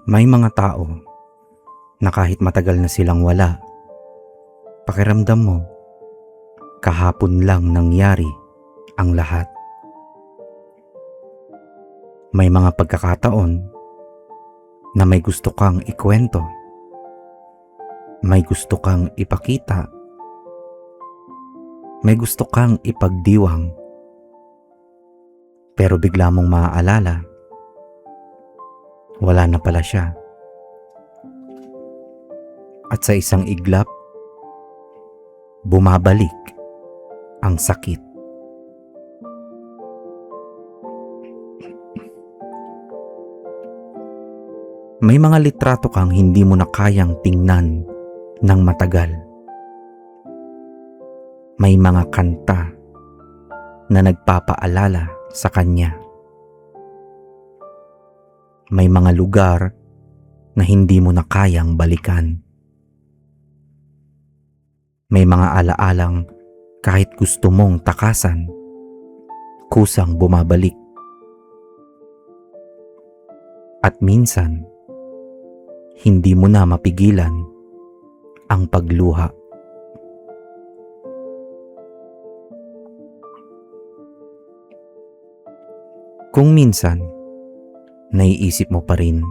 May mga tao na kahit matagal na silang wala, pakiramdam mo, kahapon lang nangyari ang lahat. May mga pagkakataon na may gusto kang ikwento, may gusto kang ipakita, may gusto kang ipagdiwang, pero bigla mong maaalala, wala na pala siya. At sa isang iglap, bumabalik ang sakit. May mga litrato kang hindi mo na kayang tingnan ng matagal. May mga kanta na nagpapaalala sa kanya. May mga lugar na hindi mo na kayang balikan. May mga alaalang kahit gusto mong takasan, kusang bumabalik. At minsan, hindi mo na mapigilan ang pagluha. Kung minsan, naiisip mo pa rin,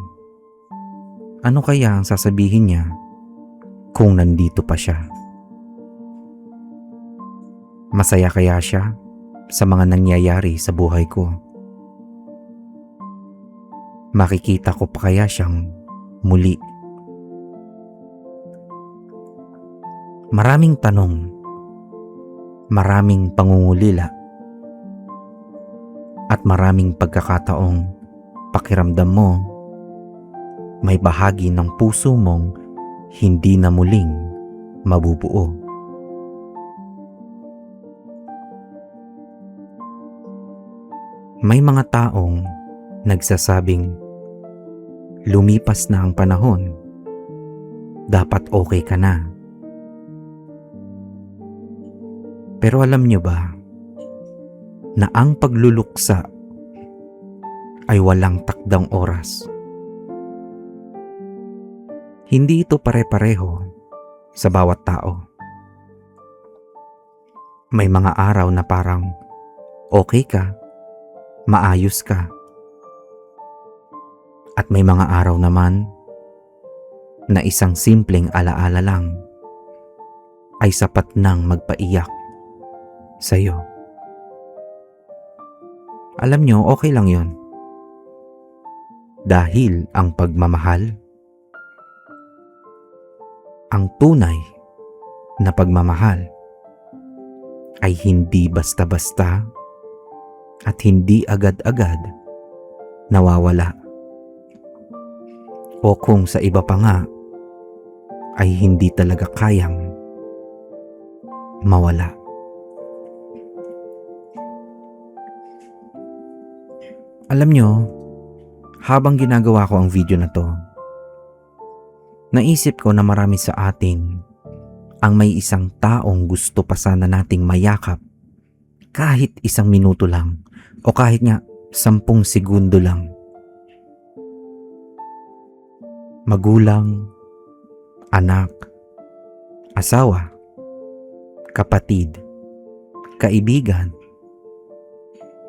ano kaya ang sasabihin niya kung nandito pa siya? Masaya kaya siya sa mga nangyayari sa buhay ko? Makikita ko pa kaya siyang muli? Maraming tanong, maraming pangungulila, at maraming pagkakataong pakiramdam mo may bahagi ng puso mong hindi na muling mabubuo. May mga taong nagsasabing lumipas na ang panahon, dapat okay ka na. Pero alam niyo ba na ang pagluluksa ay walang takdang oras? Hindi ito pare-pareho sa bawat tao. May mga araw na parang okay ka, maayos ka. At may mga araw naman na isang simpleng alaala lang ay sapat nang magpaiyak sa'yo. Alam nyo, okay lang yon. Dahil ang pagmamahal, ang tunay na pagmamahal, ay hindi basta-basta at hindi agad-agad nawawala. O kung sa iba pa nga, ay hindi talaga kayang mawala. Alam nyo, habang ginagawa ko ang video na to, naisip ko na marami sa atin ang may isang taong gusto pa sana nating mayakap kahit 1 minuto lang o kahit nga 10 segundo lang. Magulang, anak, asawa, kapatid, kaibigan,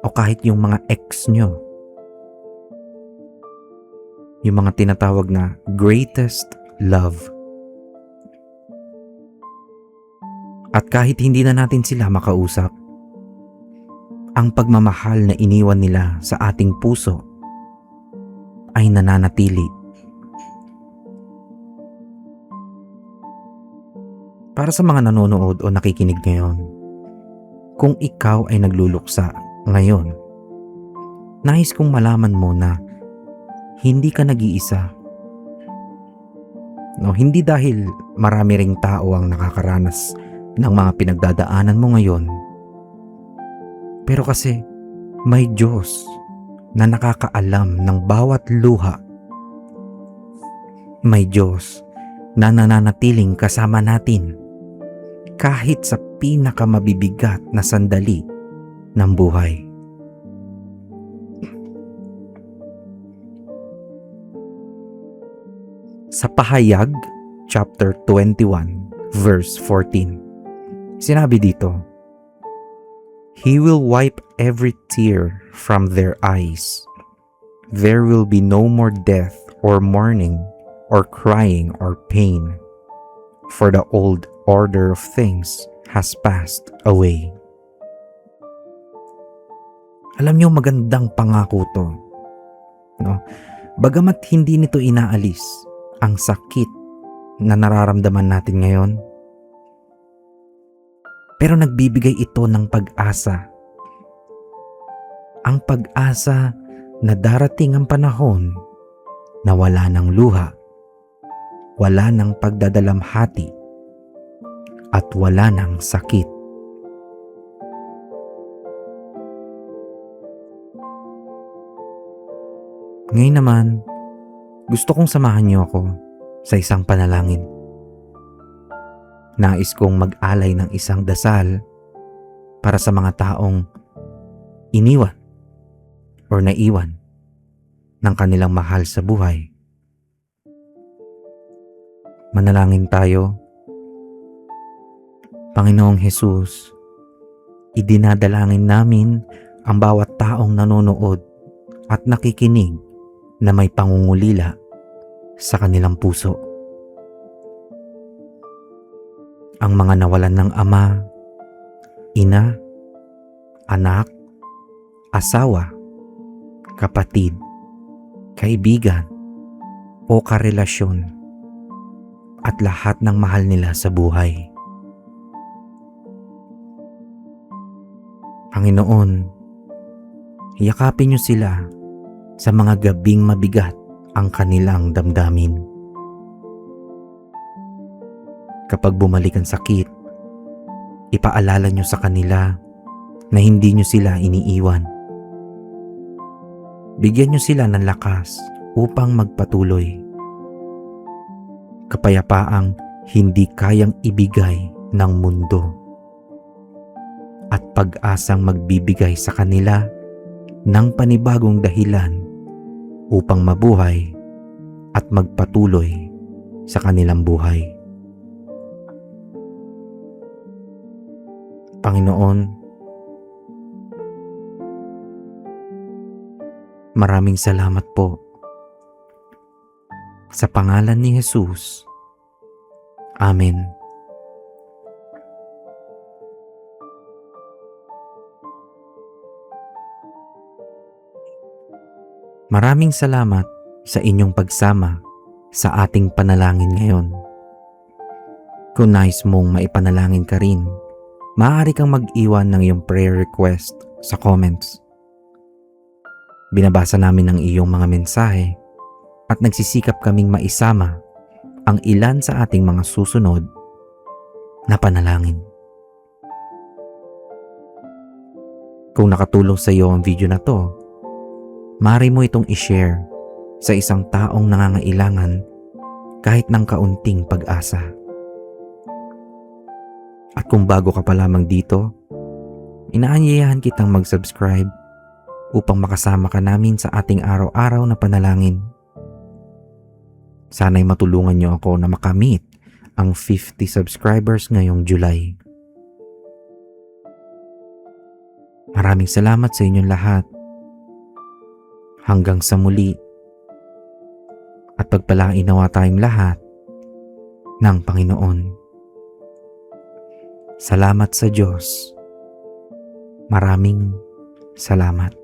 o kahit yung mga ex nyo. Yung mga tinatawag na greatest love. At kahit hindi na natin sila makausap, ang pagmamahal na iniwan nila sa ating puso ay nananatili. Para sa mga nanonood o nakikinig ngayon, kung ikaw ay nagluluksa ngayon, nais kong malaman mo na hindi ka nag-iisa. No, hindi dahil marami ring tao ang nakakaranas ng mga pinagdadaanan mo ngayon, pero kasi may Diyos na nakakaalam ng bawat luha. May Diyos na nananatiling kasama natin kahit sa pinakamabibigat na sandali ng buhay. Sa Pahayag, chapter 21, verse 14. Sinabi dito, He will wipe every tear from their eyes. There will be no more death or mourning or crying or pain, for the old order of things has passed away. Alam niyo, magandang pangako to. No? Bagamat hindi nito inaalis ang sakit na nararamdaman natin ngayon, pero nagbibigay ito ng pag-asa. Ang pag-asa na darating ang panahon na wala ng luha, wala ng pagdadalamhati, at wala ng sakit. Ngayon naman, gusto kong samahan niyo ako sa isang panalangin. Nais kong mag-alay ng isang dasal para sa mga taong iniwan or naiwan ng kanilang mahal sa buhay. Manalangin tayo. Panginoong Hesus, idinadalangin namin ang bawat taong nanonood at nakikinig na may pangungulila sa kanilang puso. Ang mga nawalan ng ama, ina, anak, asawa, kapatid, kaibigan, o karelasyon, at lahat ng mahal nila sa buhay. Panginoon, yakapin niyo sila sa mga gabing mabigat ang kanilang damdamin. Kapag bumalik ang sakit, ipaalala niyo sa kanila na hindi niyo sila iniiwan. Bigyan niyo sila ng lakas upang magpatuloy. Kapayapaang hindi kayang ibigay ng mundo. At pag-asang magbibigay sa kanila ng panibagong dahilan upang mabuhay at magpatuloy sa kanilang buhay. Panginoon, maraming salamat po. Sa pangalan ni Jesus. Amen. Maraming salamat sa inyong pagsama sa ating panalangin ngayon. Kung nais mong maipanalangin ka rin, maaari kang mag-iwan ng iyong prayer request sa comments. Binabasa namin ang iyong mga mensahe at nagsisikap kaming maisama ang ilan sa ating mga susunod na panalangin. Kung nakatulong sa iyo ang video na to, maaari mo itong i-share sa isang taong nangangailangan kahit ng kaunting pag-asa. At kung bago ka pa lamang dito, inaanyayahan kitang mag-subscribe upang makasama ka namin sa ating araw-araw na panalangin. Sana'y matulungan niyo ako na makamit ang 50 subscribers ngayong July. Maraming salamat sa inyong lahat. Hanggang sa muli, at pagpalain nawa tayong lahat ng Panginoon. Salamat sa Diyos. Maraming salamat.